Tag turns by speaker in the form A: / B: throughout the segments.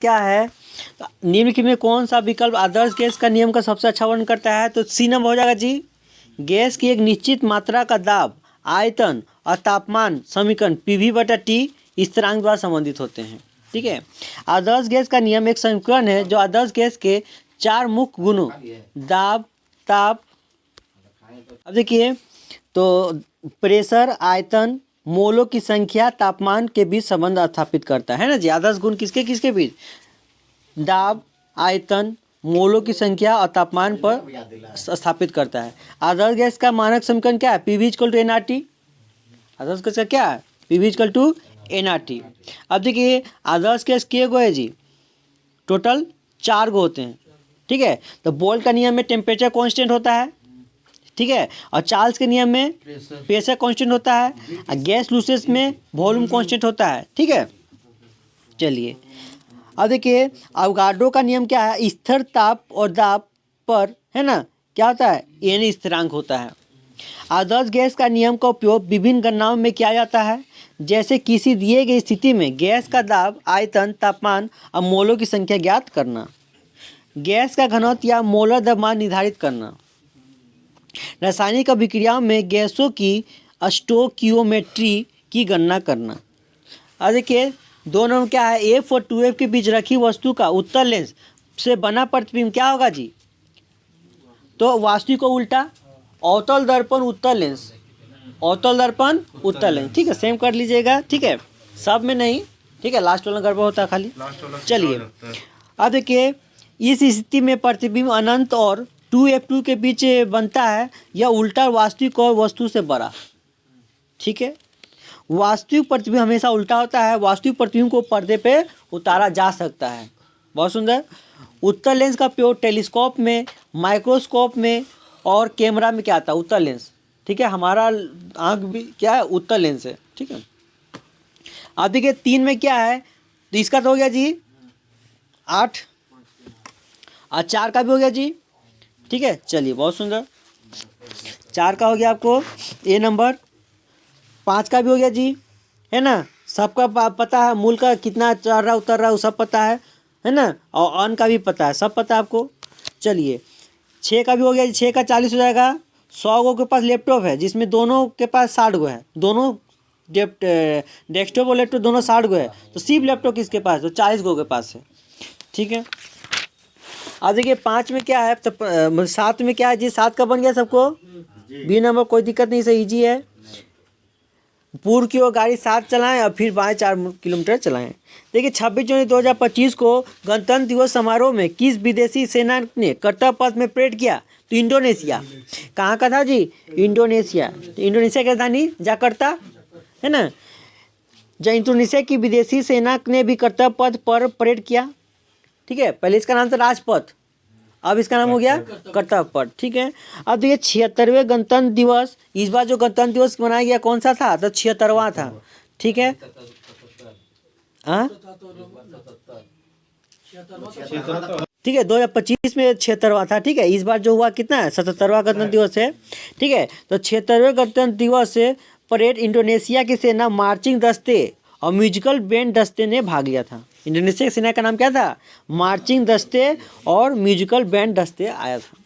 A: क्या है, निम्नलिखित में कौन सा विकल्प आदर्श गैस का नियम का सबसे अच्छा वर्णन करता है? तो सी नंबर हो जाएगा जी। गैस की एक निश्चित मात्रा का दाब, आयतन और तापमान समीकरण PV/T स्थिरांक द्वारा संबंधित होते हैं। ठीक है। आदर्श गैस का नियम एक समीकरण है जो आदर्श गैस के 4 मुख्य गुणों दाब, ताप, अब देखिए, तो प्रेशर, आयतन, मोलों की संख्या, तापमान के बीच संबंध स्थापित करता है ना जी। आदर्श गुण किसके किसके बीच? दाब, आयतन, मोलों की संख्या और तापमान पर स्थापित करता है। आदर्श गैस का मानक समीकरण क्या है? PV=NRT। आदर्श गैस का क्या है? PV=NRT। अब देखिए, आदर्श गैस के गो है जी, टोटल 4 गो होते हैं। ठीक है। तो बोल्ट का नियम में टेम्परेचर कांस्टेंट होता है। ठीक है। और चार्ल्स के नियम में प्रेशर कांस्टेंट होता है। और गैस लूसेस में वॉल्यूम कांस्टेंट होता है। ठीक है। चलिए, अब देखिए, अवगाड्रो का नियम क्या है? स्थिर ताप और दाब पर, है ना, क्या होता है? n स्थिरांक होता है। आदर्श गैस का नियम का उपयोग विभिन्न गणनाओं में किया जाता है, जैसे किसी दिए गई स्थिति में गैस का दाब, आयतन, तापमान और मोलों की संख्या ज्ञात करना, गैस का घनत्व या मोलर द्रव्यमान निर्धारित करना, रासायनिक अभिक्रियाओं में गैसों की स्टोकियोमेट्री की गणना करना। अब देखिए, दो नंबर क्या है? F और 2F के बीच रखी वस्तु का उत्तल लेंस से बना प्रतिबिंब क्या होगा जी? तो वास्तविक को उल्टा, अवतल दर्पण उत्तल लेंस, अवतल दर्पण उत्तल लेंस। ठीक है, सेम कर लीजिएगा। ठीक है, सब में नहीं। ठीक है, लास्ट वाला गड़बड़ होता है खाली। चलिए, अब देखिए, इस स्थिति में प्रतिबिंब अनंत और 2F2 के बीच बनता है। यह उल्टा वास्तविक और वस्तु से बड़ा। ठीक है, वास्तविक प्रतिबिंब हमेशा उल्टा होता है। वास्तविक प्रतिबिंब को पर्दे पे उतारा जा सकता है। बहुत सुंदर। उत्तल लेंस का उपयोग टेलीस्कोप में, माइक्रोस्कोप में और कैमरा में क्या आता है? उत्तल लेंस। ठीक है, हमारा आँख भी क्या है? उत्तल लेंस है। ठीक है। अब देखिए, 3 में क्या है? तो इसका तो हो गया जी 8 और 4 का भी हो गया जी। ठीक है, चलिए, बहुत सुंदर। 4 का हो गया आपको A नंबर, 5 का भी हो गया जी, है ना। सबका पता है, मूल का कितना चढ़ रहा उतर रहा वो सब पता है ना। और अन का भी पता है, सब पता है आपको। चलिए, 6 का भी हो गया जी। 6 का 40 हो जाएगा। 100 गो के पास लैपटॉप है, जिसमें दोनों के पास 60 गो है। दोनों डेस्कटॉप और लैपटॉप दोनों 60 गो है। तो सिर्फ लैपटॉप किसके पास? तो 40 गो के पास है। ठीक है। अब देखिए, 5 में क्या है? तो 7 में क्या है जी? 7 का बन गया सबको। B नंबर कोई दिक्कत नहीं, सही ईजी है। पूर्व की ओर गाड़ी 7 चलाएं और फिर बाएं 4 किलोमीटर चलाएं। देखिए, 26 जनवरी 2025 को गणतंत्र दिवस समारोह में किस विदेशी सेना ने कर्तव्य पथ में परेड किया? तो इंडोनेशिया। कहाँ का था जी? इंडोनेशिया। तो इंडोनेशिया की राजधानी जकार्ता, है ना। जब इंडोनेशिया की विदेशी सेना ने भी कर्तव्य पथ पर परेड किया। ठीक है, पहले इसका नाम था राजपथ, अब इसका नाम हो गया कर्तव्य पथ। ठीक है। अब देखिए, 76वें गणतंत्र दिवस, इस बार जो गणतंत्र दिवस मनाया गया कौन सा था? तो 76वां था। ठीक है। हाँ, ठीक है, 2025 में 76वां था। ठीक है, इस बार जो हुआ कितना है? 77वां गणतंत्र दिवस है। ठीक है, तो 76वें गणतंत्र दिवस से परेड इंडोनेशिया की सेना मार्चिंग दस्ते और म्यूजिकल बैंड दस्ते ने भाग लिया था। इंडोनेशिया की सेना का नाम क्या था? मार्चिंग दस्ते और म्यूजिकल बैंड दस्ते आया था।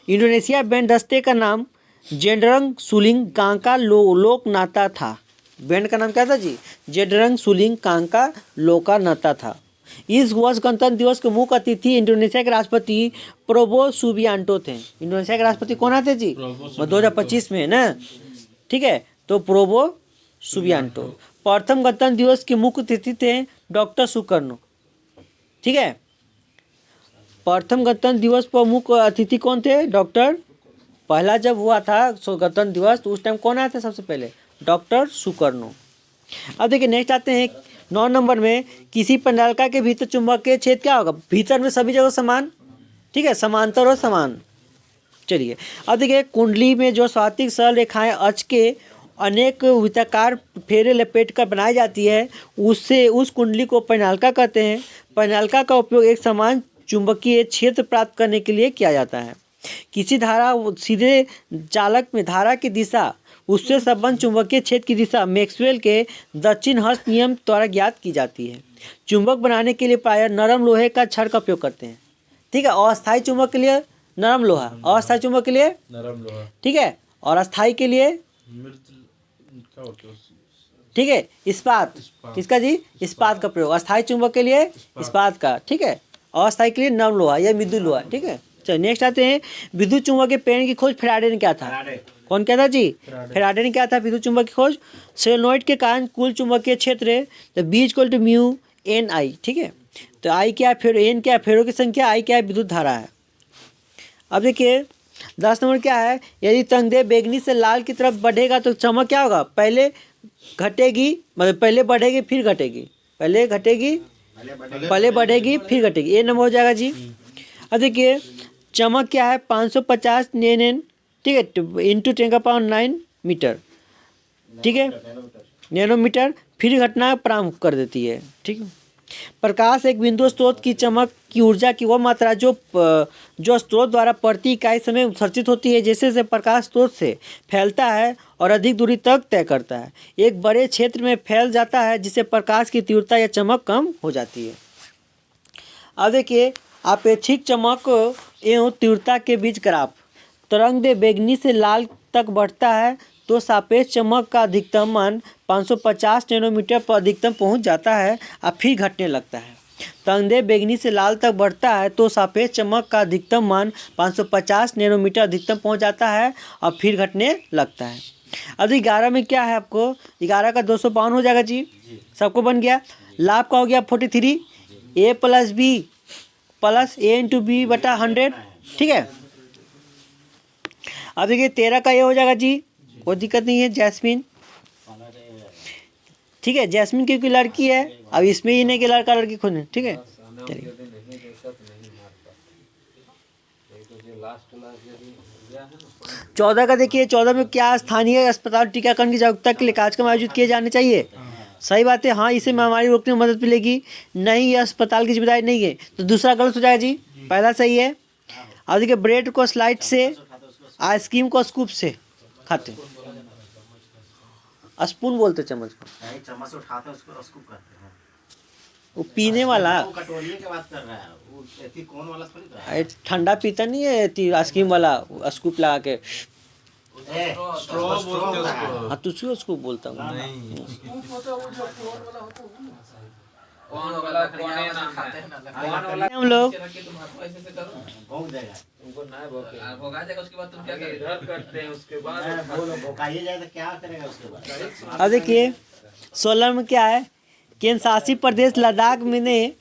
A: इंडोनेशिया बैंड दस्ते का नाम जेंडरंग सुलिंग कांका लोकनाता था। बैंड का नाम क्या था जी? जेंडरंग सुलिंग कांका लोकानाता था। इस वर्ष गणतंत्र दिवस के मुख्य अतिथि इंडोनेशिया के राष्ट्रपति प्रोबो सुबियांटो थे। इंडोनेशिया के राष्ट्रपति कौन आते जी? 2025 में है ना। ठीक है, तो प्रोबो सुबियांटो। प्रथम गणतंत्र दिवस के मुख्य अतिथि थे डॉक्टर सुकर्णो। ठीक है, प्रथम गणतंत्र दिवस पर मुख्य अतिथि कौन थे? डॉक्टर। पहला जब हुआ था गणतंत्र दिवस तो उस टाइम कौन आया था सबसे पहले? Doctor Sukarno. अब देखिए, नेक्स्ट आते हैं 9 नंबर में, किसी पंडालिका के भीतर चुंबकीय क्षेत्र क्या होगा? भीतर में सभी जगह समान। ठीक है, समांतर और समान। चलिए, अब देखिए, कुंडली में जो स्वातिक सरल रेखाएं अक्ष के अनेक वृत्ताकार फेरे लपेट कर बनाई जाती है, उससे उस कुंडली को परिनालिका कहते हैं। परिनालिका का उपयोग एक समान चुंबकीय क्षेत्र प्राप्त करने के लिए किया जाता है। किसी धारा सीधे चालक में धारा की दिशा उससे संबंध चुंबकीय क्षेत्र की दिशा मैक्सवेल के दक्षिण हस्त नियम द्वारा ज्ञात की जाती है। चुंबक बनाने के लिए प्रायः नरम लोहे का छड़ का उपयोग करते हैं। ठीक है, अस्थायी चुंबक के लिए नरम लोहा, अस्थायी चुंबक के लिए
B: नरम लोहा।
A: ठीक है, और अस्थायी के लिए ठीक है इस्पात। किसका जी? इस्पात का प्रयोग। अस्थायी चुंबक के लिए इस्पात का, ठीक है, अस्थायी के लिए नरम लोहा या विद्युत लोहा। ठीक है, चलिए नेक्स्ट आते हैं। विद्युत चुंबक के पेड़ की खोज फैराडे ने क्या था? कौन क्या था जी? फैराडे ने क्या था विद्युत चुंबक की खोज? सोलेनोइड के कारण कुल चुंबकीय क्षेत्र तो B equal to mu N I. ठीक है, तो आई क्या है, फिर एन क्या है, फेरों की संख्या, आई क्या है, विद्युत धारा है। अब देखिए 10 नंबर क्या है, यदि तंगदेह बैंगनी से लाल की तरफ बढ़ेगा तो चमक क्या होगा? पहले घटेगी, मतलब पहले बढ़ेगी फिर घटेगी, पहले घटेगी, पहले बढ़ेगी फिर घटेगी, ये नंबर हो जाएगा जी। अब देखिए चमक क्या है? 550 nN, ठीक है, इंटू 10⁹ मीटर, ठीक है, नैनोमीटर, फिर घटना प्रारंभ कर देती है। ठीक है, प्रकाश एक बिंदु स्रोत की चमक की ऊर्जा की वह मात्रा जो स्रोत द्वारा प्रति इकाई समय उत्सर्जित होती है। जैसे जैसे प्रकाश स्रोत से फैलता है और अधिक दूरी तक तय करता है, एक बड़े क्षेत्र में फैल जाता है, जिससे प्रकाश की तीव्रता या चमक कम हो जाती है। अब देखिए आपेक्षिक चमक एवं तीव्रता के बीच ग्राफ। तरंगदैर्घ्य बैंगनी से लाल तक बढ़ता है तो सापेक्ष चमक का अधिकतम मान 550 नैनोमीटर पर अधिकतम पहुंच जाता है और फिर घटने लगता है। तरंगदैर्घ्य बैंगनी से लाल तक बढ़ता है तो सापेक्ष चमक का अधिकतम मान 550 नैनोमीटर अधिकतम पहुंच जाता है और फिर घटने लगता है। अब 11 में क्या है आपको? 11 का 252 हो जाएगा जी, सबको बन गया। लाभ का हो गया 43, ए प्लस बी प्लस ए इंटू बी बटा 100। ठीक है, अब देखिए 13 का ये हो जाएगा जी, कोई दिक्कत नहीं है। जैस्मिन, ठीक है, जैस्मिन क्योंकि लड़की है, अब इसमें ही नहीं कि लड़का लड़की खुद है। ठीक है, चलिए 14 का देखिए, 14 में क्या? स्थानीय अस्पताल टीकाकरण की जागरूकता के लिए कार्यक्रम आयोजित किए जाने चाहिए। सही बात है, हाँ, इसे महामारी रोकने में मदद मिलेगी। नहीं, ये अस्पताल की जिम्मेदारी नहीं है, तो दूसरा गलत हो जाएगा जी, पहला सही है। अब देखिए ब्रेड को स्लाइड से, आइसक्रीम को स्कूप से खाते, स्पून बोलते चम्मच को,
C: चम्मच से उठाते हैं उसको स्कूप करते हैं।
A: वो पीने वाला,
C: वो कटोरी की बात कर रहा है, वो ऐसी कौन वाला थोड़ी कर रहा है।
A: ठंडा पीता नहीं है आइसक्रीम वाला, स्कूप लगा के,
B: स्ट्रॉ बोलते हैं उसको।
A: हाँ तो उसको बोलता हूँ हम लोग।
C: भोग देगा
B: उसके बाद तुम क्या करते हैं? उसके बाद
C: भोकाइए जाए तो क्या करेगा उसके बाद?
A: अब देखिए 16 में क्या है? केंद्र शासित प्रदेश लद्दाख में ने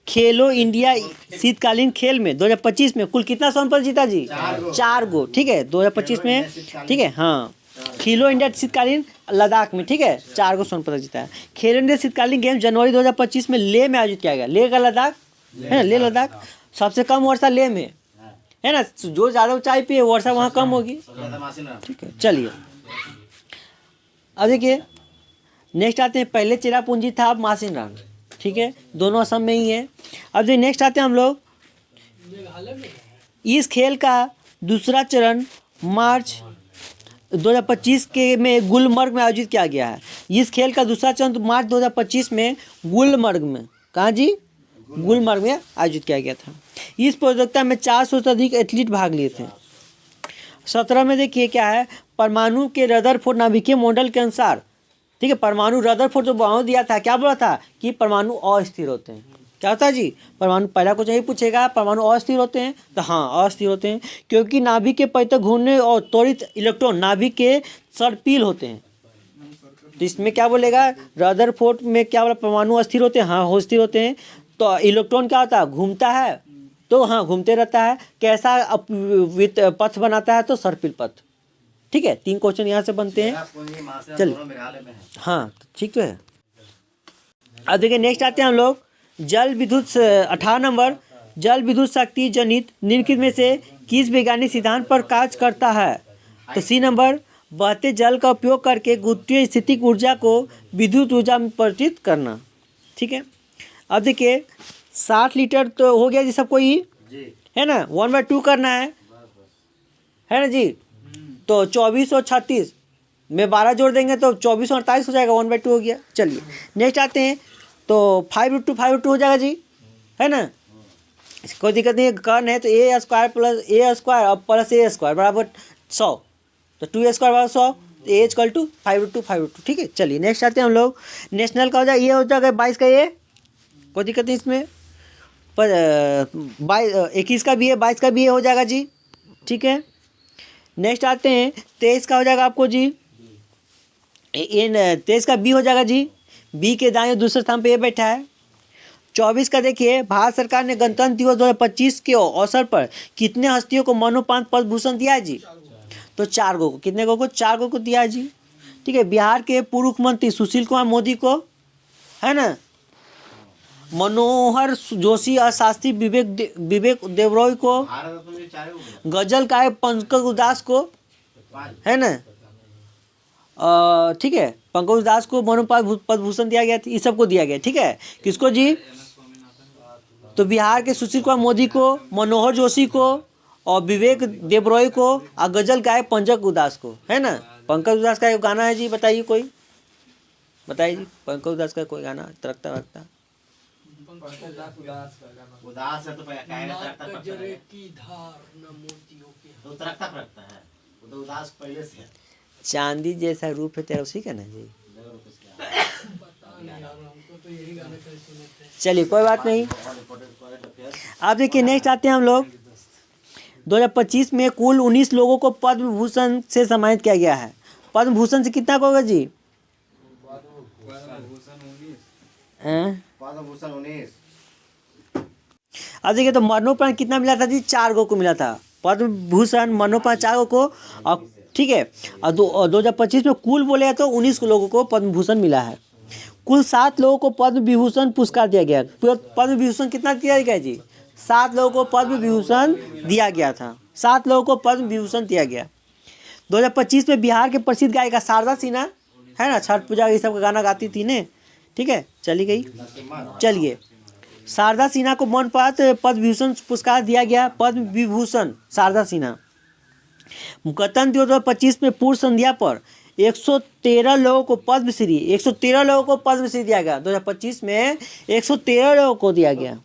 A: खेलो इंडिया शीतकालीन खेल में 2025 में कुल कितना स्वर्ण पदक जीता जी? 4 गो। ठीक है, 2025 में, ठीक है, हाँ, खेलो इंडिया शीतकालीन लद्दाख में, ठीक है, 4 गो स्वर्ण पदक जीता है। खेलो इंडिया शीतकालीन गेम जनवरी 2025 में लेह में आयोजित किया गया। लेह का लद्दाख है ना, लेह लद्दाख, सबसे कम वर्षा लेह में है ना, जो ज़्यादा ऊंचाई पे है वर्षा वहाँ कम होगी। ठीक है, चलिए अब देखिए नेक्स्ट आते हैं। पहले चेरापूंजी था, अब मासिनराम, ठीक है, दोनों असम में ही है। अब जो नेक्स्ट आते हैं हम लोग, इस खेल का दूसरा चरण मार्च 2025 के में गुलमर्ग में आयोजित किया गया है। इस खेल का दूसरा चरण मार्च 2025 में गुलमर्ग में, कहाँ जी? गुलमर्ग में आयोजित किया गया था। इस प्रतियोगिता में 400 से अधिक एथलीट भाग लिए थे। 17 में देखिए क्या है? परमाणु के रदरफोर्ड नाभिकीय मॉडल के अनुसार, ठीक है, परमाणु रदरफोर्ड जो बयान दिया था, क्या बोला था कि परमाणु अस्थिर होते हैं। क्या होता है जी? परमाणु, पहला कुछ यही पूछेगा, परमाणु अस्थिर होते हैं, तो हाँ अस्थिर होते हैं, क्योंकि नाभिक के पैतृक घूमने और त्वरित इलेक्ट्रॉन नाभिक के सर्पिल होते हैं। तो इसमें क्या बोलेगा? रदरफोर्ड में क्या बोला? परमाणु अस्थिर होते हैं, हाँ अस्थिर होते हैं। तो इलेक्ट्रॉन क्या होता है? घूमता है, तो हाँ घूमते रहता है। कैसा पथ बनाता है? तो सर्पिल पथ। ठीक है, 3 क्वेश्चन यहाँ से बनते हैं। चल, हाँ ठीक तो है। अब देखिए नेक्स्ट आते हैं हम लोग जल विद्युत 18 नंबर, जल विद्युत शक्ति जनित निम्नलिखित में से किस वैज्ञानिक सिद्धांत पर कार्य करता है? तो सी नंबर, बहते जल का उपयोग करके गुरुत्वीय स्थितिक ऊर्जा को विद्युत ऊर्जा में परिवर्तित करना। ठीक है, अब देखिए 60 लीटर तो हो गया जी सबको ही, है ना, 1/2 करना है ना जी। तो 24 और 36 में 12 जोड़ देंगे तो 24 और 48 हो जाएगा, 1/2 हो गया। चलिए नेक्स्ट आते हैं, तो 5√2 हो जाएगा जी, है ना, कोई दिक्कत नहीं है। कर्ण है तो ए स्क्वायर प्लस ए स्क्वायर और प्लस ए स्क्वायर बराबर 100, तो 2a स्क्वायर बराबर 100, ए इक्वल टू 5√2। ठीक है, चलिए नेक्स्ट आते हैं हम लोग। नेशनल का हो जाएगा, ये हो जाएगा 22 का ए, कोई दिक्कत नहीं इसमें, पर 21 का भी है, 22 का भी हो जाएगा जी। ठीक है, नेक्स्ट आते हैं 23 का हो जाएगा आपको जी, 23 का बी हो जाएगा जी, बी के दाएं दूसरे स्थान पे ए बैठा है। 24 का देखिए, भारत सरकार ने गणतंत्र दिवस 2025 के अवसर पर कितने हस्तियों को मरणोपरांत पद्म भूषण दिया है जी, तो 4 को, कितने को 4 को दिया है जी। ठीक है, बिहार के पूर्व मुख्यमंत्री सुशील कुमार मोदी को, है ना, मनोहर जोशी और शास्त्री विवेक देवरॉय को,
C: भारत रत्न में 4 हो गया।
A: गजल का पंकज उदास को,
C: 5
A: है ना, ठीक है, पंकज उदास को मरणोपरांत पद्म भूषण दिया गया, इस सबको दिया गया। ठीक है, किसको जी, तो बिहार के सुशील कुमार मोदी को, मनोहर जोशी को और विवेक देवरॉय को, और गजल गायक पंकज उदास को, है ना। पंकज उदास का एक गाना है जी, बताइए कोई, बताइए जी, पंकज उदास का कोई गाना तरकता वरकता।
C: उदास है तो कहेगा तरकता पड़ता है, तो तरकता पड़ता है, वो तो उदास पहले से है।
A: चांदी जैसा रूप है तेरा, उसी का ना जी। चलिए कोई बात नहीं। अब देखिए नेक्स्ट आते हैं हम लोग, 2025 में कुल 19 लोगों को पद्म भूषण से सम्मानित किया गया है। पद्म भूषण से कितना का होगा जी,
C: पद्म भूषण 19।
A: अब देखिए, तो मरणोपरांत कितना मिला था जी, 4 को मिला था पद्म भूषण, मरणोपरांत 4 को। और ठीक है, और 2025 में कुल बोले तो 19 लोगों को पद्म भूषण मिला है। कुल 7 लोगों को पद्म विभूषण पुरस्कार दिया गया। पद्म विभूषण कितना दिया गया जी, 7 लोगों को पद्म विभूषण दिया गया था, 7 लोगों को पद्म विभूषण दिया गया। 2025 में बिहार के प्रसिद्ध गायिका शारदा सिन्हा, है ना, छठ पूजा ये सब का गाना गाती थी ने, ठीक है, चली गई। चलिए, शारदा सिन्हा को मरणोपरांत पद्म विभूषण पुरस्कार दिया गया, पद्म विभूषण शारदा सिन्हा। गणतंत्र दिवस 2025 में पूर्व संध्या पर 113 लोगों को पद्मश्री, 113 लोगों को पद्मश्री दिया गया। 2025 में 113 लोगों को दिया गया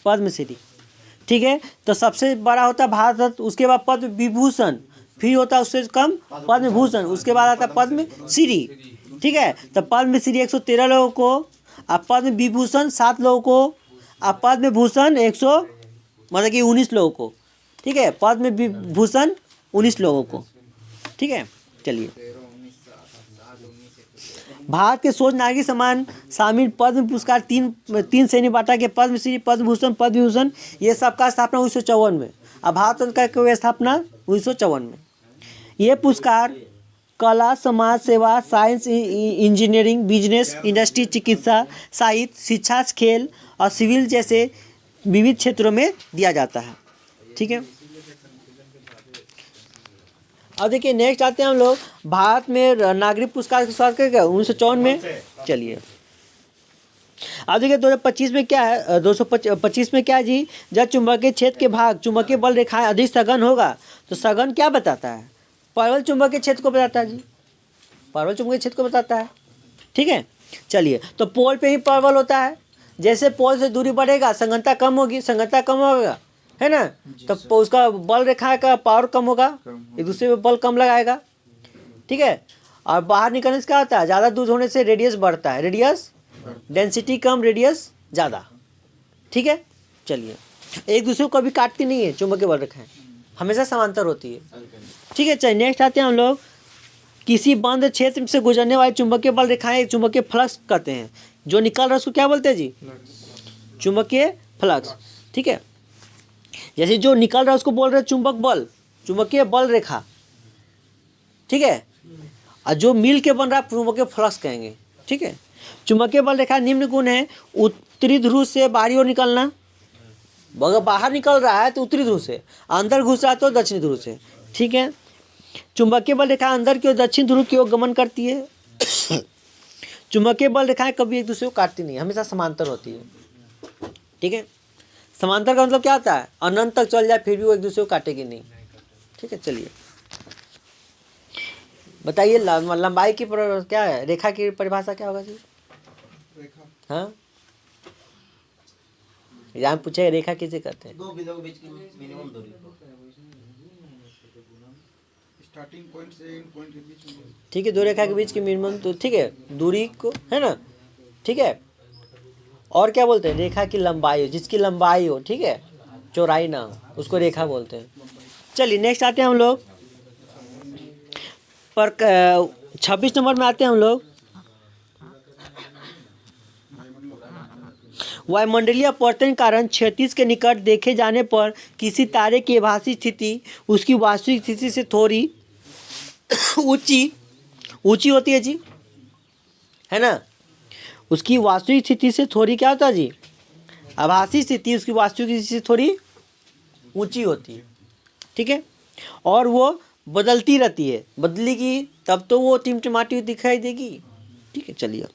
A: पद्मश्री। ठीक है, तो सबसे बड़ा होता है भारत रत्न, उसके बाद पद्म विभूषण, फिर होता है उससे कम पद्म भूषण, उसके बाद आता है पद्मश्री। ठीक है, तो पद्मश्री 113 लोगों को, और पद्म विभूषण 7 लोगों को, और पद्म भूषण 100 मतलब कि 19 लोगों को। ठीक है, पद्म विभूषण 19 लोगों को। ठीक है, चलिए, भारत के सोच नागरिक सम्मान शामिल पद्म पुरस्कार तीन श्रेणी बांटा के, पद्मश्री, पद्म भूषण, पद्म विभूषण, ये सबका स्थापना 1954 में, और भारत रत्न का स्थापना 1954 में। ये पुरस्कार कला, समाज सेवा, साइंस, इंजीनियरिंग, बिजनेस, इंडस्ट्री, चिकित्सा, साहित्य, शिक्षा, खेल और सिविल जैसे विविध क्षेत्रों में दिया जाता है। ठीक है, अब देखिए नेक्स्ट आते हैं हम लोग, भारत में नागरिक पुरस्कार की शुरुआत करेगा 1954 में। चलिए, अब देखिए 2025 में क्या है, 225 में क्या है जी, जब चुंबकीय क्षेत्र के भाग चुंबकीय बल रेखाएं अधिक सघन होगा, तो सघन क्या बताता है, परवल चुंबकीय क्षेत्र को बताता है जी, परवल चुंबकीय क्षेत्र को बताता है। ठीक है, चलिए, तो पोल पे ही परवल होता है, जैसे पोल से दूरी बढ़ेगा संगनता कम होगी, संगनता कम होगा, है ना, तो उसका बल रेखा का पावर कम होगा, एक दूसरे पे बल कम लगाएगा। ठीक है, और बाहर निकलने से क्या होता है, ज़्यादा दूर होने से रेडियस बढ़ता है, रेडियस डेंसिटी कम, रेडियस ज़्यादा। ठीक है, चलिए, एक दूसरे को कभी काटती नहीं है चुंबकीय बल रेखाएं, हमेशा समांतर होती है। ठीक है, चलिए नेक्स्ट आते हैं हम लोग, किसी बंद क्षेत्र से गुजरने वाली चुंबकीय बल रेखाएं चुंबकीय फ्लक्स कहते हैं, जो निकल रहा है उसको क्या बोलते हैं जी, चुंबकीय फ्लक्स। ठीक है, जैसे जो निकल रहा है उसको बोल रहे हैं चुंबक बल, चुंबकीय बल रेखा। ठीक है, और जो मिल के बन रहा है चुंबकीय फ्लक्स कहेंगे। ठीक है, चुंबकीय बल रेखा निम्न गुण है, उत्तरी ध्रुव से बाहरी ओर निकलना, अगर बाहर निकल रहा है तो उत्तरी ध्रुव से, अंदर घुस रहा है तो दक्षिणी ध्रुव से। ठीक है, चुंबकीय बल रेखा अंदर की ओर दक्षिण ध्रुव की ओर गमन करती है। चुंबकीय बल रेखाएं कभी एक दूसरे को काटती नहीं, हमेशा समांतर होती है। ठीक है, समांतर का मतलब क्या होता है, अनंत तक चल जाए फिर भी वो एक दूसरे को काटेगी नहीं। ठीक है, चलिए बताइए लंबाई की क्या है, रेखा की परिभाषा क्या होगा जी? हाँ, यहाँ पूछे रेखा किसे कहते हैं?
C: दो बिंदुओं के बीच की मिनिमम दूरी को।
D: स्टार्टिंग पॉइंट से एंड पॉइंट के बीच में।
A: ठीक है, दो रेखा के बीच की मिनिमम तो ठीक है दूरी को, है ना? ठीक है, और क्या बोलते हैं? रेखा की लंबाई हो, जिसकी लंबाई हो, ठीक है, चौड़ाई ना हो, उसको रेखा बोलते हैं। चलिए नेक्स्ट आते हैं हम लोग पर 26 नंबर में आते हैं हम लोग। वायुमंडलीय अपवर्तन के कारण क्षैतिज के निकट देखे जाने पर किसी तारे की आभासी स्थिति उसकी वास्तविक स्थिति से थोड़ी ऊंची होती है जी, है ना? उसकी वास्तविक स्थिति से थोड़ी क्या होता है जी? आभासी स्थिति उसकी वास्तविक स्थिति से थोड़ी ऊंची होती है, ठीक है, और वो बदलती रहती है, बदलेगी तब तो वो टिमटिमाटी दिखाई देगी, ठीक है। चलिए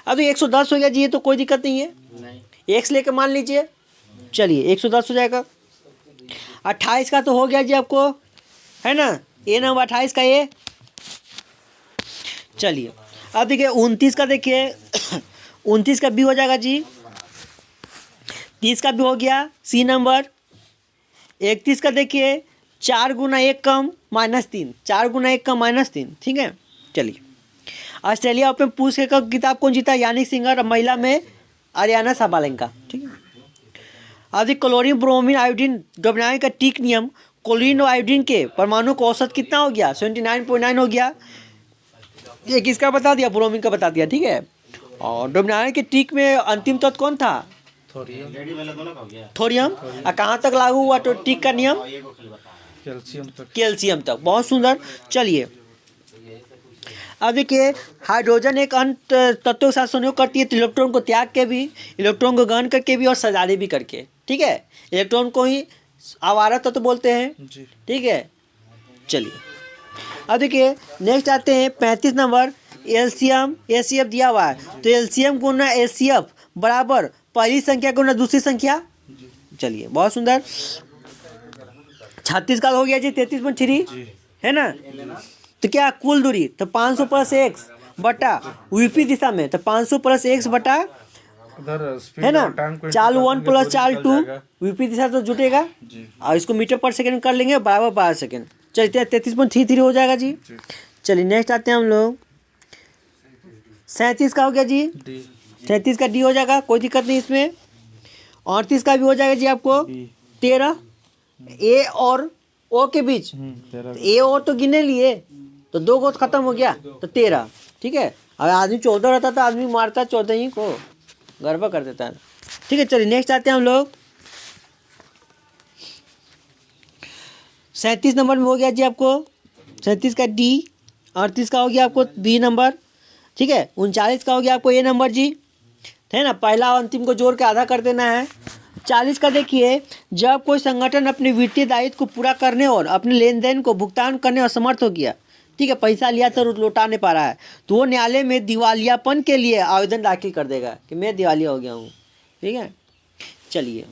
A: अब 110 हो गया जी, ये तो कोई दिक्कत नहीं है, एक्स लेकर मान लीजिए, चलिए 110 हो जाएगा। 28 का तो हो गया जी आपको, है ना? ये नंबर 28 का ये। चलिए अब देखिए 29 का, देखिए 29 का भी हो जाएगा जी, 30 का भी हो गया सी नंबर। 31 का देखिए 4 गुना 1 कम -3, 4 गुना 1 कम -3, ठीक है। चलिए ऑस्ट्रेलिया ओपन पुरुष के कप किताब कौन जीता? यानिक सिंगर, महिला में आर्याना साबालेंका, ठीक है। अब क्लोरीन ब्रोमीन आयोडीन डबनाइन का टिक नियम, क्लोरीन और आयोडीन के परमाणु का औसत कितना हो गया? 79.9 हो गया। ये किसका बता दिया? ब्रोमीन का बता दिया, ठीक है। और डबनाइन के टिक में अंतिम तत्व कौन था?
C: लेडी वाला दोनों का हो गया।
A: थोरियम। और कहाँ तक लागू हुआ तो टिक का नियम?
C: और ये को खाली बताया
A: कैल्शियम तक। बहुत सुंदर। चलिए अब देखिए हाइड्रोजन एक अन्य तत्व के साथ संयोग करती है, तो इलेक्ट्रॉन को त्याग के भी, इलेक्ट्रॉन को ग्रहण करके भी और सजाने भी करके, ठीक है। इलेक्ट्रॉन को ही आवारा तत्व बोलते हैं, ठीक है। चलिए अब देखिए नेक्स्ट आते हैं 35 नंबर, एलसीएम एसीएफ दिया हुआ है, तो एलसीएम गुना एसीएफ बराबर पहली संख्या गुना दूसरी संख्या। चलिए बहुत सुंदर। 36 का हो गया जी 33.3, है ना? तो क्या कुल दूरी? तो 500 प्लस एक्स बटा विपरीत दिशा में, तो 500 प्लस एक्स बटा, है ना, चाल 1 प्लस चाल 2 विपरीत दिशा तो जुटेगा, और इसको मीटर पर सेकंड कर लेंगे बराबर 12 सेकंड। चलिए 33.33 हो जाएगा जी। चलिए नेक्स्ट आते हैं हम लोग 37 का हो गया जी, 37 का डी हो जाएगा, कोई दिक्कत नहीं इसमें। 38 का भी हो जाएगा जी आपको 13, ए और ओ के बीच, ए और तो गिने लिए, तो 2 को खत्म हो गया, तो 13, ठीक है। अगर आदमी 14 रहता तो आदमी मारता 14 ही को, गड़बड़ कर देता है, ठीक है। चलिए नेक्स्ट आते हैं हम लोग 37 नंबर में हो गया जी आपको 37 का डी। 38 का हो गया आपको बी नंबर, ठीक है। 39 का हो गया आपको ए नंबर जी, है ना? पहला और अंतिम को जोड़ के आधा कर देना है। 40 का देखिए जब कोई संगठन अपने वित्तीय दायित्व को पूरा करने और अपने लेन देन को भुगतान करने असमर्थ हो गया, ठीक है, पैसा लिया तो लौटा नहीं पा रहा है, तो वो न्यायालय में दिवालियापन के लिए आवेदन दाखिल कर देगा कि मैं दिवालिया हो गया हूँ, ठीक है। चलिए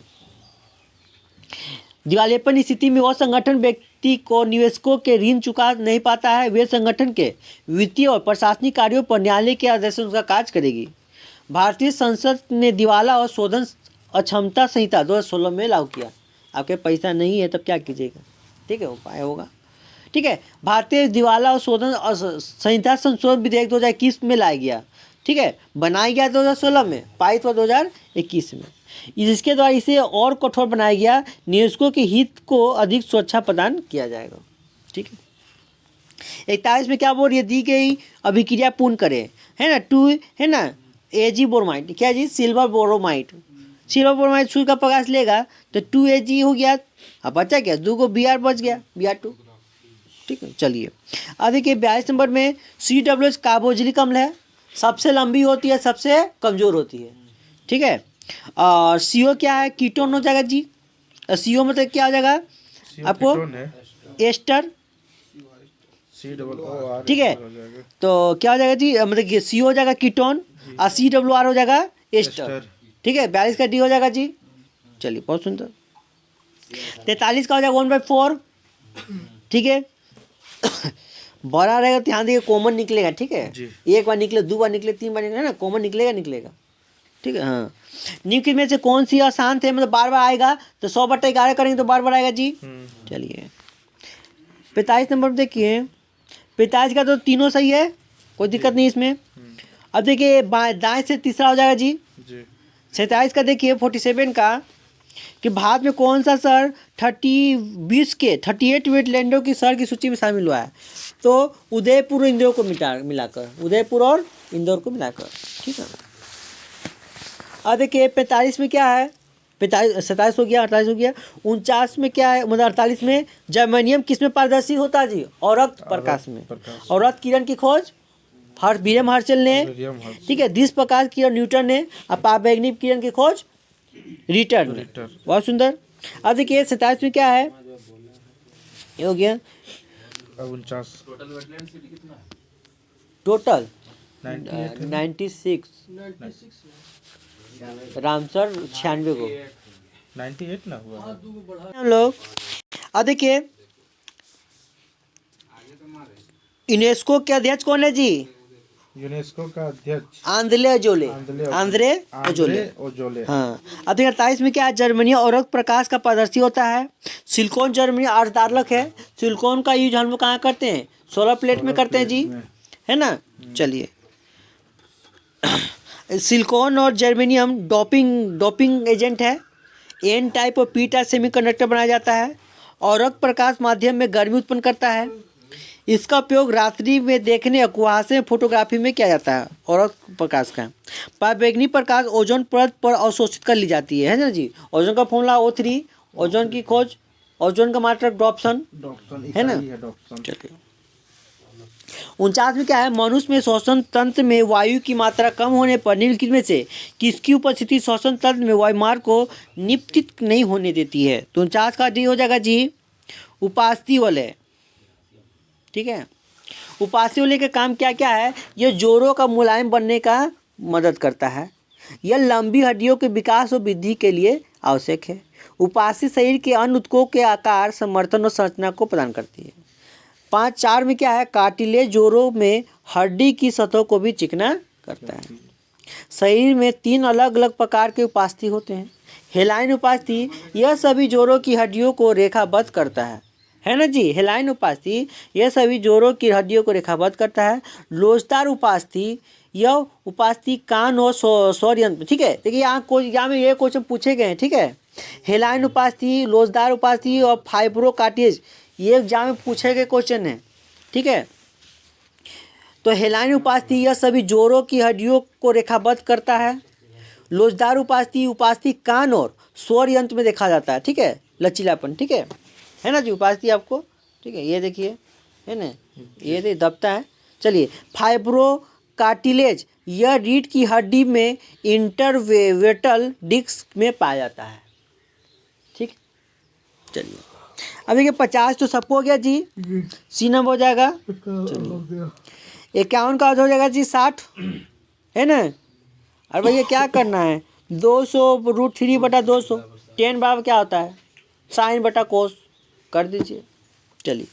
A: दिवालियापन की स्थिति में वो संगठन व्यक्ति को निवेशकों के ऋण चुका नहीं पाता है, वे संगठन के वित्तीय और प्रशासनिक कार्यों पर न्यायालय के आदेश से उसका कार्य करेगी। भारतीय संसद ने दिवाला और शोधन अक्षमता संहिता 2016 में लागू किया। आपके पैसा नहीं है तब क्या कीजिएगा, ठीक है, उपाय होगा, ठीक है। भारतीय दिवाला और शोधन संहिता संशोधन विधेयक 2021 में लाया गया, ठीक है, बनाया गया 2016 में, पारित हुआ 2021 में। इसके द्वारा इसे और कठोर बनाया गया, निवेशकों के हित को अधिक सुरक्षा प्रदान किया जाएगा, ठीक है। 41 में क्या बोल रही है? दी गई अभिक्रिया पूर्ण करें, है ना, 2 है ना एजी बोरोमाइट, क्या जी? सिल्वर बोरोमाइट, सिल्वर बोरोमाइट सूर्य का प्रकाश लेगा तो 2Ag हो गया, अब बचा क्या? 2 को Br बच गया, Br2, ठीक है। चलिए अब देखिए 42 नंबर में COH कार्बोक्सिलिक अम्ल है, सबसे लंबी होती है, सबसे कमज़ोर होती है, ठीक है। और CO क्या है? कीटोन हो जाएगा जी। CO मतलब क्या हो जाएगा आपको? एस्टर, ठीक है। तो क्या हो जाएगा जी? मतलब CO हो जाएगा कीटोन और COR हो जाएगा एस्टर, ठीक है। 42 का डी हो जाएगा जी। चलिए बहुत सुंदर। 43 का हो जाएगा 1/4, ठीक है। बड़ा रहेगा ध्यान देखिए कॉमन निकलेगा, ठीक है।
E: जी।
A: एक बार निकले, 2 बार निकले, 3 बार निकले ना, कॉमन निकलेगा, ठीक है। हाँ, निम्न में से कौन सी अशांत है, मतलब बार बार आएगा, तो 100/11 करेंगे तो बार बार आएगा जी। चलिए 45 नंबर देखिए, 45 का तो तीनों सही है, कोई दिक्कत नहीं इसमें। अब देखिए दाएं से तीसरा हो जाएगा जी। 27 का देखिए 47 का, कि भारत में कौन सा शहर 38 वेटलैंडों की शहर की सूची में शामिल हुआ है, तो उदयपुर इंदौर को मिलाकर, उदयपुर और इंदौर को मिलाकर, ठीक है। अब देखिए 45 में क्या है, 27 हो गया, 48 हो गया, 49 में क्या है, मतलब 48 में जर्मेनियम किस में पारदर्शी होता है जी, औरत प्रकाश में। औरत किरण की खोज विलियम हर्शल ने, ठीक है। दिस प्रकाश किरण न्यूटन ने, और पारवैज्ञानिक किरण की खोज रिटर ने। बहुत सुंदर। अब देखिए 27 में क्या है, ये हो गया
E: 49
A: टोटल
E: 98
A: 96, रामसर 96 को
E: 98 ना हुआ।
A: हम लोग। अब देखिए यूनेस्को के अध्यक्ष कौन है जी,
E: यूनेस्को का अध्यक्ष
A: आंद्रे अजोले।
E: ओजोले।
A: हाँ। अब देखिए 28 में क्या है, जर्मनी औरत प्रकाश का पारदर्शी होता है। सिलिकॉन जर्मनी अर्धधारक है। सिलिकॉन का यूज हम लोग कहाँ करते हैं, सोलर प्लेट में करते हैं जी, है ना। चलिए सिलिकॉन और जर्मेनियम डोपिंग एजेंट है। एन टाइप और पी टाइप सेमीकंडक्टर बनाया जाता है। औरक प्रकाश माध्यम में गर्मी उत्पन्न करता है। इसका उपयोग रात्रि में देखने, कुहासे फोटोग्राफी में किया जाता है। औरक प्रकाश का पारवैज्ञानिक प्रकाश ओजोन परत पर अवशोषित कर ली जाती है ना जी। ओजोन का फॉर्मूला O3, ओजोन की खोज, ओजोन का मात्रक डॉप्सन, है ना। चलिए 49 में क्या है, मनुष्य में श्वसन तंत्र में वायु की मात्रा कम होने पर निम्नलिखित में से किसकी उपस्थिति श्वसन तंत्र में वायुमार्ग को निपतित नहीं होने देती है। तो 49 का डी हो जाएगा जी उपास्थि वलय, ठीक है। उपास्थि वलय का काम क्या क्या है, ये जोड़ों का मुलायम बनने का मदद करता है। यह लंबी हड्डियों के विकास और वृद्धि के लिए आवश्यक है। उपास्थि शरीर के अन्य ऊतकों के आकार, समर्थन और संरचना को प्रदान करती है। 5-4 में क्या है, कार्टिलेज जोड़ों में हड्डी की सतह को भी चिकना करता है। शरीर में 3 अलग अलग प्रकार के उपास्थि होते हैं। हेलाइन उपास्थि, यह सभी जोड़ों की हड्डियों को रेखाबद्ध करता है ना जी। हेलाइन उपास्थि यह सभी जोड़ों की हड्डियों को रेखाबद्ध करता है। लोचदार उपास्थि, यह उपास्थि कान और स्वर यंत्र, ठीक है। देखिए यहाँ में ये क्वेश्चन पूछे गए हैं, ठीक है। हेलाइन उपास्थि, लोचदार उपास्थि और फाइब्रोकार्टिलेज, ये एग्जाम में पूछे गए क्वेश्चन है, ठीक है। तो हेलाइन उपास्थि यह सभी जोड़ों की हड्डियों को रेखाबद्ध करता है। लोचदार उपास्थि कान और स्वर यंत्र में देखा जाता है, ठीक है। लचीलापन, ठीक है ना जी। उपास्थि आपको, ठीक है, ये देखिए, है ना, ये दबता है। चलिए फाइब्रोकार्टिलेज, यह रीढ़ की हड्डी में इंटरवेटल डिस्क में पाया जाता है, ठीक। चलिए अब देखिए 50 तो सबको हो गया जी, सी नंबर हो जाएगा। 51 का हो जाएगा जी 60, है ना। और भैया क्या करना है, 200√3/200 10 बराबर क्या होता है, साइन बटा कोस कर दीजिए। चलिए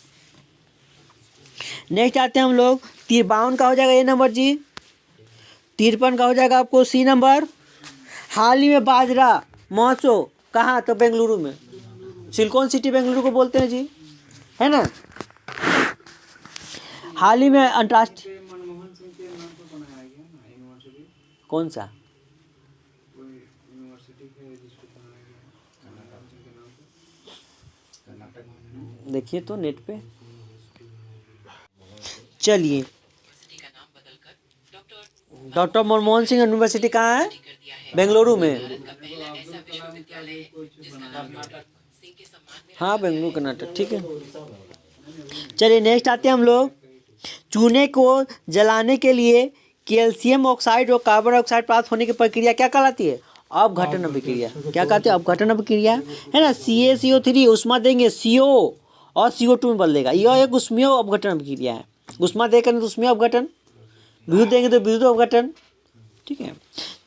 A: नेक्स्ट आते हैं हम लोग। 53 का हो जाएगा ए नंबर जी। 53 का हो जाएगा आपको सी नंबर। हाल ही में बाजरा महोत्सव कहाँ, तो बेंगलुरु में, सिलिकॉन सिटी बेंगलुरु को बोलते हैं जी, है ना। हाल ही में अंतर्राष्ट्रीय कौन सा देखिए तो नेट पे। चलिए डॉक्टर मनमोहन सिंह यूनिवर्सिटी कहाँ है, बेंगलुरु में। हाँ बेंगलुरु कर्नाटक, ठीक है। चलिए नेक्स्ट आते हैं हम लोग। चूने को जलाने के लिए कैल्शियम ऑक्साइड और कार्बन डाइऑक्साइड प्राप्त होने की प्रक्रिया क्या कहलाती है, अपघटन अभिक्रिया। क्या कहते हैं, अपघटन अभिक्रिया, है ना। CaCO3 उष्मा देंगे CO और CO2 में बदल देगा। यह एक उष्मीय अपघटन अभिक्रिया है। उष्मा देकर तो उष्मीय अपघटन, विद्युत देंगे तो विद्युत अपघटन, ठीक है।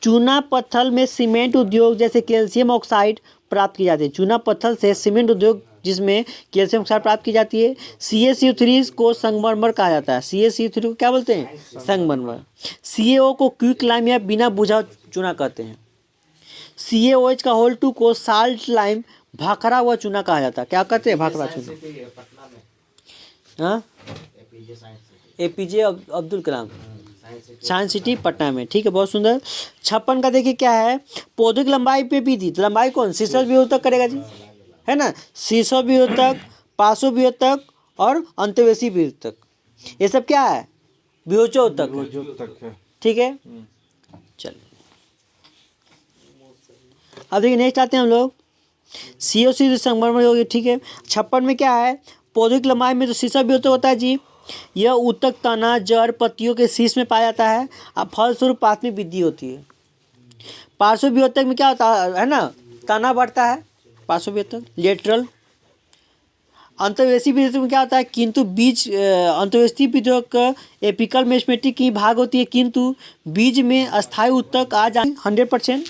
A: चूना पत्थर में सीमेंट उद्योग जैसे कैल्शियम ऑक्साइड प्राप्त की जाती है? चूना पत्थर से सीमेंट उद्योग जिसमें कैल्शियम क्षार प्राप्त की जाती है। CaCO3 को संगमरमर कहा जाता है। CaCO3 को क्या बोलते हैं? संगमरमर। CaO को क्विक लाइम या बिना बुझा चूना कहते हैं। CaOH का होल 2 को साल्ट लाइम भाखरा हुआ चूना कहा जाता है। क्या कहते हैं? भाखरा चूना।
C: पटना में
A: हाँ,
C: APJ science city.
A: APJ Abdul Kalam
C: science city.
A: Science city Patna में। ठीक है, बहुत सुंदर। 56 का देखिए क्या है? पौधे की लंबाई पे भी थी। लंबाई कौन? शीर्ष विभव करेगा जी, है ना। शीर्ष विभव, पार्श्व विभव और अंतवेशी विभव। ये सब क्या है? विभवोत्तक है।
E: जो तक है।
A: ठीक है, चलिए अब देखिए नेक्स्ट आते हैं हम लोग। CaO3 संगमरमर हो गई। ठीक है, 56 में क्या है? पौधे की लंबाई में तो शीर्ष विभव होता है जी। यह उत्तक तना जड़ पत्तियों के शीर्ष में पाया जाता है। अब फलस्वरूप पात में वृद्धि होती है। पार्श्व विभव में क्या होता है ना? तना बढ़ता है पार्श्व विभव, लेटरल। अंतर्वेशी विभव में क्या होता है? किंतु बीज अंतर्वेशी विभव का एपिकल मेस्मेटिक की भाग होती है, किंतु बीज में अस्थायी उत्तक आ जाए 100%।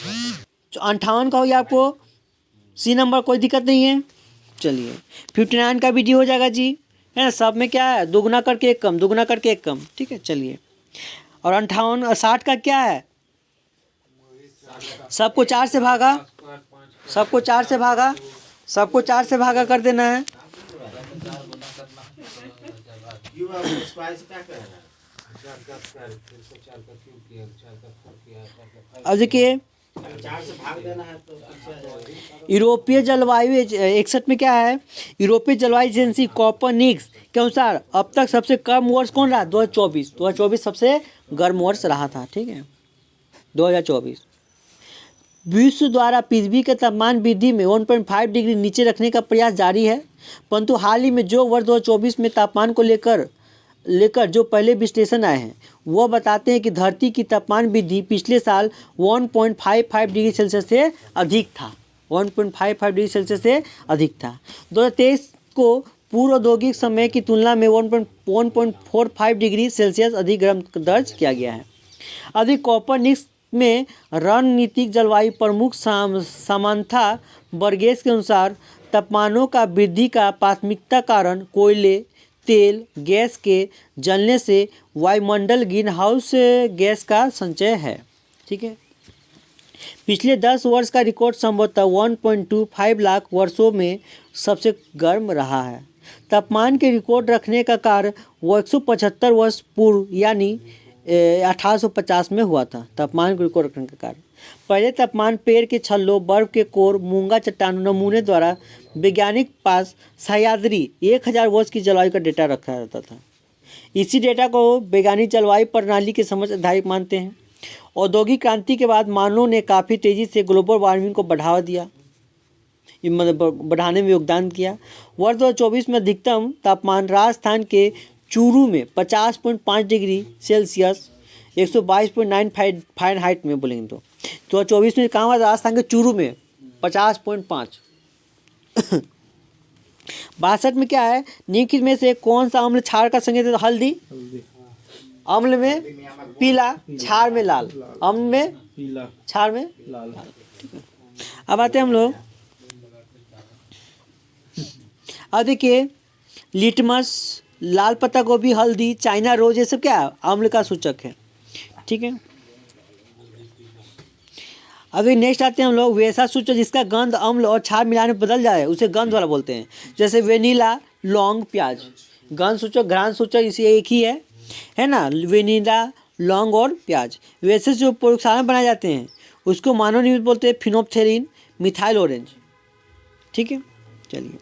A: 58 का हो गया आपको C नंबर, कोई दिक्कत नहीं है। चलिए 59 का वीडियो हो जाएगा जी, है ना। सब में क्या है? दोगुना करके एक कम, दोगुना करके एक कम। ठीक है, चलिए। और 58 और 60 का क्या है? सबको 4 से भागा, सबको 4 से भागा, सबको 4 से भागा कर देना है।
C: क्यों आप इसको ऐसे क्या कर रहे हैं?
A: अब देखिए
C: 4 से भाग देना है तो पीछे आ जाएगा।
A: यूरोपीय जलवायु 61 में क्या है? यूरोपीय जलवायु एजेंसी कोपर्निकस के अनुसार अब तक सबसे कम वर्ष कौन रहा? 2024। 2024 सबसे गर्म वर्ष रहा था। ठीक है, 2024। विश्व द्वारा पृथ्वी के तापमान वृद्धि में 1.5 डिग्री नीचे रखने का प्रयास जारी है, परंतु हाल ही में जो वर्ष 2024 में तापमान को लेकर जो पहले विश्लेषण आए हैं वह बताते हैं कि धरती की तापमान वृद्धि पिछले साल 1.55 डिग्री सेल्सियस से अधिक था। 1.55 डिग्री सेल्सियस से अधिक था। 2023 को पूर्व औद्योगिक समय की तुलना में 1.45 डिग्री सेल्सियस अधिक गर्म दर्ज किया गया है। अधिक कोपर्निकस में रणनीतिक जलवायु प्रमुख सामंथा बर्गेस के अनुसार तापमानों का वृद्धि का प्राथमिकता कारण कोयले, तेल, गैस के जलने से वायुमंडल ग्रीन हाउस गैस का संचय है। ठीक है, पिछले 10 वर्ष का रिकॉर्ड संभवतः 1.25 लाख वर्षों में सबसे गर्म रहा है। तापमान के रिकॉर्ड रखने का कार्य वो 175 वर्ष पूर्व यानी 1850 में हुआ था। तापमान को रिकॉर्ड रखने का कार्य पहले तापमान पेड़ के छल्लों, बर्फ के कोर, मूंगा चट्टानों नमूने द्वारा वैज्ञानिक पास सह्याद्री 1000 वर्ष की जलवायु का डेटा रखा जाता था। इसी डेटा को वैज्ञानिक जलवायु प्रणाली की समझ आधारित मानते हैं। औद्योगिक क्रांति के बाद मानवों ने काफ़ी तेज़ी से ग्लोबल वार्मिंग को बढ़ावा दिया, मतलब बढ़ाने में योगदान किया। वर्ष 2024 में अधिकतम तापमान राजस्थान के चूरू में 50.5 डिग्री सेल्सियस 122.9 फ़ारेनहाइट में बोलेंगे तो 2024 में कहाँ हुआ? राजस्थान के चूरू में 50.5। 62 में क्या है? निम्नलिखित में से कौन सा अम्ल क्षार का संकेत है? हल्दी। अम्ल में पीला, क्षार में लाल। अम्ल में
E: पीला,
A: क्षार में
E: लाल।
A: अब आते हैं हम लोग, अब देखिए लिटमस, लाल पत्ता गोभी, हल्दी, चाइना रोज, ये सब क्या है? अम्ल का सूचक है। ठीक है, अभी नेक्स्ट आते हैं हम लोग वैसा सूचक जिसका गंध अम्ल और क्षार मिलाने में बदल जाए उसे गंध वाला बोलते हैं। जैसे वेनिला, लौंग, प्याज। गंध सूचक, घ्राण सूचक इसी एक ही है ना। वेनिला, लौंग और प्याज। वैसे जो प्रयोगशाला में बनाए जाते हैं उसको मानव निर्मित बोलते हैं फिनोप्थेलिन, मिथाइल ऑरेंज। ठीक है, चलिए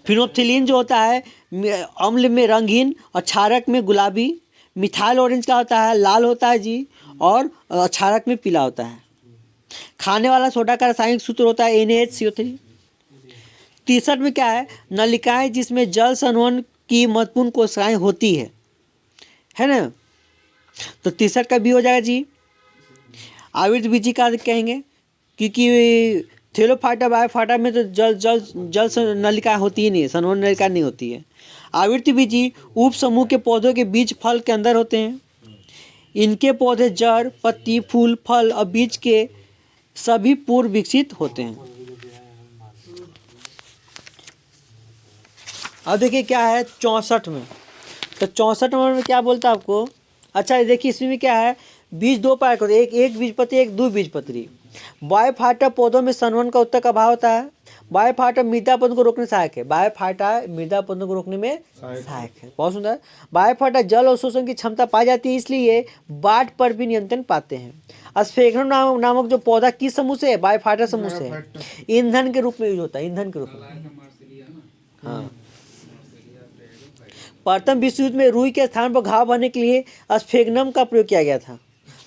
A: फिनोप्थेलिन जो होता है अम्ल में रंगीन और क्षारक में गुलाबी। मिथाइल ऑरेंज क्या होता है? लाल होता है जी, और क्षारक में पीला होता है। खाने वाला सोडा का रासायनिक सूत्र होता है NaHCO3। 63 में क्या है? नलिकाएं जिसमें जल संवहन की महत्वपूर्ण कोशिकाएं होती है ना। तो 63 का भी हो जाएगा जी। आवृत बीजी का कहेंगे क्योंकि थेलोफाइटा बायोफाइटा में तो जल नलिकाएं होती ही नहीं है, संवहन नलिका नहीं होती है। आवृत्ति बीजी उप समूह के पौधों के बीज फल के अंदर होते हैं। इनके पौधे जड़, पत्ती, फूल, फल और बीज के सभी पूर्व विकसित होते हैं। अब देखिए क्या है 64 में, तो 64 नंबर में क्या बोलता है आपको। अच्छा ये देखिए इसमें क्या है, बीज दो प्रकार के होते हैं, एक बीजपत्री एक द्विबीजपत्री। बायोफाइटा पौधों में संवहन का उत्तक अभाव होता है। बायोफाइटा मृदा अपरदन को रोकने में सहायक है। बायोफाइटा मृदा अपरदन को रोकने में सहायक है, बहुत सुंदर। बायोफाइटा जल और शोषण की क्षमता पाई जाती है, इसलिए बाढ़ पर भी नियंत्रण पाते हैं। स्फेग्नम नामक जो पौधा किस समूह से है, बायोफाइटा समूह से है। ईंधन के रूप में यूज होता है, ईंधन के रूप में। हाँ, प्रथम विश्व युद्ध में रुई के स्थान पर घाव भरने के लिए स्फेग्नम का प्रयोग किया गया था।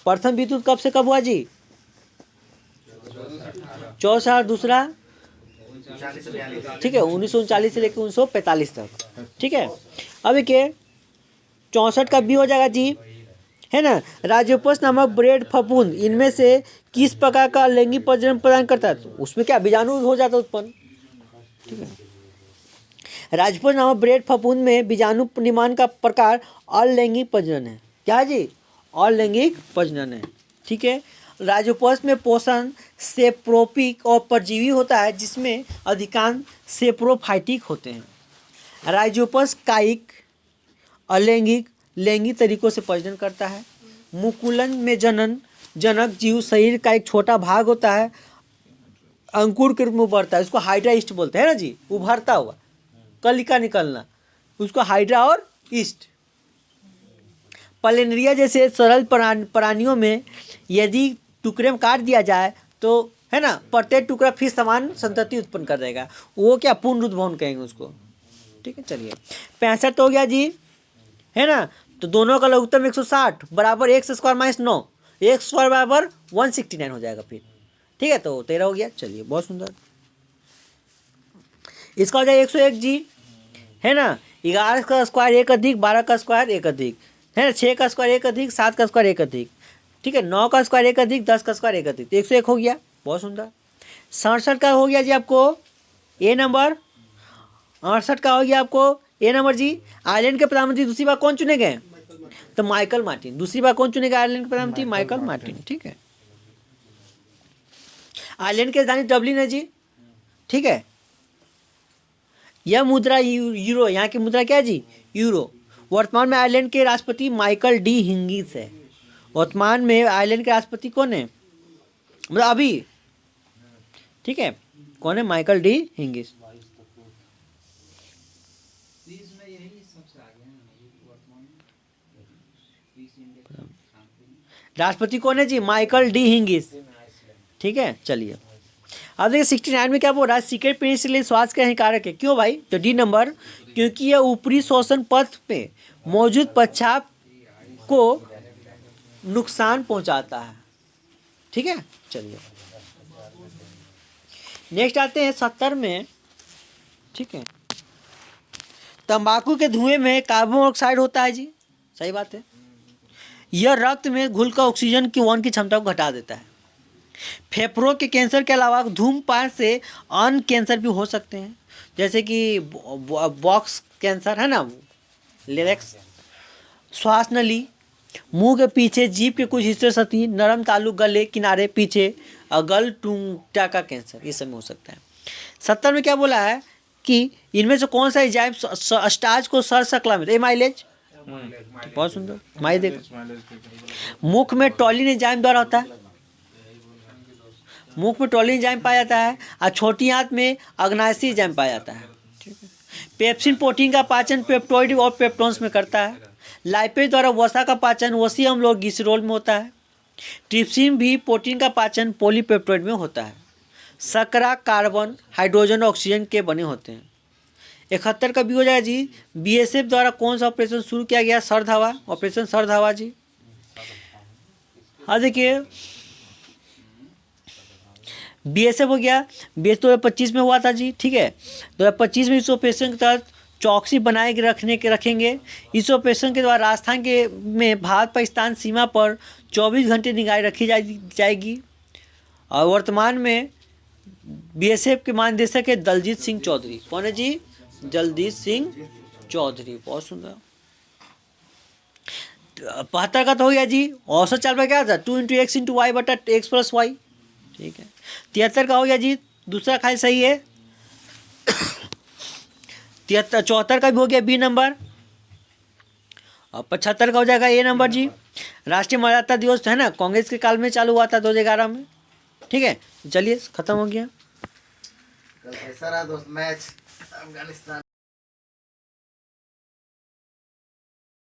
A: प्रथम विश्व युद्ध कब से कब हुआ जी, 64। दूसरा ठीक है 1939 से लेकर 1945 तक, ठीक है। अब देखिए 64 का बी हो जाएगा जी, है ना। राजोपस नामक ब्रेड फफूंद इनमें से किस प्रकार का लैंगिक प्रजनन प्रदान करता है, तो उसमें क्या बीजाणु हो जाता है उत्पन्न, ठीक है। राजोपस नामक ब्रेड फफूंद में बीजाणु निर्माण का प्रकार अलैंगिक प्रजनन है। क्या है जी, अलैंगिक प्रजनन है, ठीक है। राजोपस में पोषण सेप्रोपिक और परजीवी होता है, जिसमें अधिकांश सेप्रोफाइटिक होते हैं। राइजोपस कायिक अलैंगिक लैंगिक तरीकों से प्रजनन करता है। मुकुलन में जनक जीव शरीर का एक छोटा भाग होता है, अंकुर के रूप में उभरता है, उसको हाइड्रा ईस्ट बोलते हैं ना जी, उभरता हुआ कलिका निकलना, उसको हाइड्रा और ईस्ट। प्लेनेरिया जैसे सरल प्राणियों में यदि टुकड़े में काट दिया जाए तो है ना, प्रत्येक टुकड़ा फिर समान संतति उत्पन्न कर देगा, वो क्या पुनरुद्भवन कहेंगे उसको, ठीक है। चलिए 65 तो हो गया जी, है ना। तो दोनों का लघुत्तम 160 बराबर x square minus 9, x square बराबर 169 हो जाएगा फिर, ठीक है। तो 13 हो गया, चलिए बहुत सुंदर। इसका हो जाएगा 101 जी, है ना। 11 का स्क्वायर 1 अधिक 12 का स्क्वायर 1 अधिक, है ना। 6 का स्क्वायर 1 अधिक 7 का स्क्वायर 1 अधिक, ठीक है। 9 का स्क्वायर 1 अधिक 10 का स्क्वायर 1 अधिक, तो 101 हो गया, बहुत सुंदर। 67 का हो गया जी आपको ए नंबर, 68 का हो गया आपको ए नंबर जी। आयरलैंड के प्रधानमंत्री दूसरी बार कौन चुने गए, तो माइकल मार्टिन। दूसरी बार कौन चुने गए आयरलैंड के प्रधानमंत्री, माइकल मार्टिन, ठीक है। आयरलैंड की राजधानी डबलिन है जी, ठीक है। यह मुद्रा यूरो, यहाँ की मुद्रा क्या है जी, यूरो। वर्तमान में आयरलैंड के राष्ट्रपति माइकल डी हिंगिस है। वर्तमान में आयरलैंड के राष्ट्रपति कौन है, मतलब अभी, ठीक है, कौन है, माइकल डी हिंगिस। राष्ट्रपति कौन है जी, माइकल डी हिंगिस, ठीक है। चलिए अब देखिए 69 में क्या बोल रहा है, सिगरेट पीने से लिए स्वास्थ्य के हानिकारक है, क्यों भाई, तो डी नंबर, क्योंकि यह ऊपरी श्वसन पथ में मौजूद पेशाब को नुकसान पहुंचाता है, ठीक है। चलिए नेक्स्ट आते हैं 70 में, ठीक है। तंबाकू के धुएं में कार्बन मोनोऑक्साइड होता है जी, सही बात है। यह रक्त में घुलकर ऑक्सीजन की वहन की क्षमता को घटा देता है। फेफड़ों के कैंसर के अलावा धूम्रपान से अन्य कैंसर भी हो सकते हैं, जैसे कि बॉक्स कैंसर, है ना, लेरेक्स। श्वास नली, मुंह के पीछे जीभ के कुछ हिस्से सतही नरम तालु गले किनारे पीछे गल टूंटा का कैंसर, ये सब में हो सकता है। 70 में क्या बोला है कि इनमें से कौन सा एंजाइम स्टार्च को सर सकला में, माइलेज, बहुत सुंदर, माइलेज देखो। मुख में टॉलिन एंजाइम द्वारा होता है, मुख में टॉलिन एंजाइम पाया जाता है, और छोटी आंत में अग्नासी एंजाइम पाया जाता है, ठीक है। पेप्सिन प्रोटीन का पाचन पेप्टोइड और पेप्टोन्स में करता है। लाइपेज द्वारा वसा का पाचन वसी अम्ल और ग्लिसरॉल में होता है। ट्रिप्सिन भी प्रोटीन का पाचन पॉलीपेप्टोइड में होता है। शर्करा कार्बन हाइड्रोजन और ऑक्सीजन के बने होते हैं। 71 का भी हो जाएगा जी, बीएसएफ द्वारा कौन सा ऑपरेशन शुरू किया गया, सर्द हवा, ऑपरेशन सर्द हवा जी। हाँ देखिए बीएसएफ हो गया, बीएस 2025 में हुआ था जी, ठीक है। 2025 में इस ऑपरेशन के तहत चौकसी बनाए रखेंगे। इस ऑपरेशन के द्वारा राजस्थान के में भारत पाकिस्तान सीमा पर 24 घंटे निगाह रखी जाएगी। और वर्तमान में बीएसएफ के महानिदेशक है दलजीत सिंह चौधरी। कौन है जी, दलजीत सिंह चौधरी, बहुत सुंदर। 72 का तो हो गया जी। औसत चाल पर क्या था, 2 × x × y बटा x + y, ठीक है, 73 का हो गया जी, दूसरा खाली सही है। 74 का भी हो गया बी नंबर, और 75 का हो जाएगा ए नंबर जी। राष्ट्रीय मतदाता दिवस है ना, कांग्रेस के काल में चालू हुआ था 2011 में। ठीक है, चलिए खत्म हो गया।
C: कल कैसा रहा दोस्त मैच अफगानिस्तान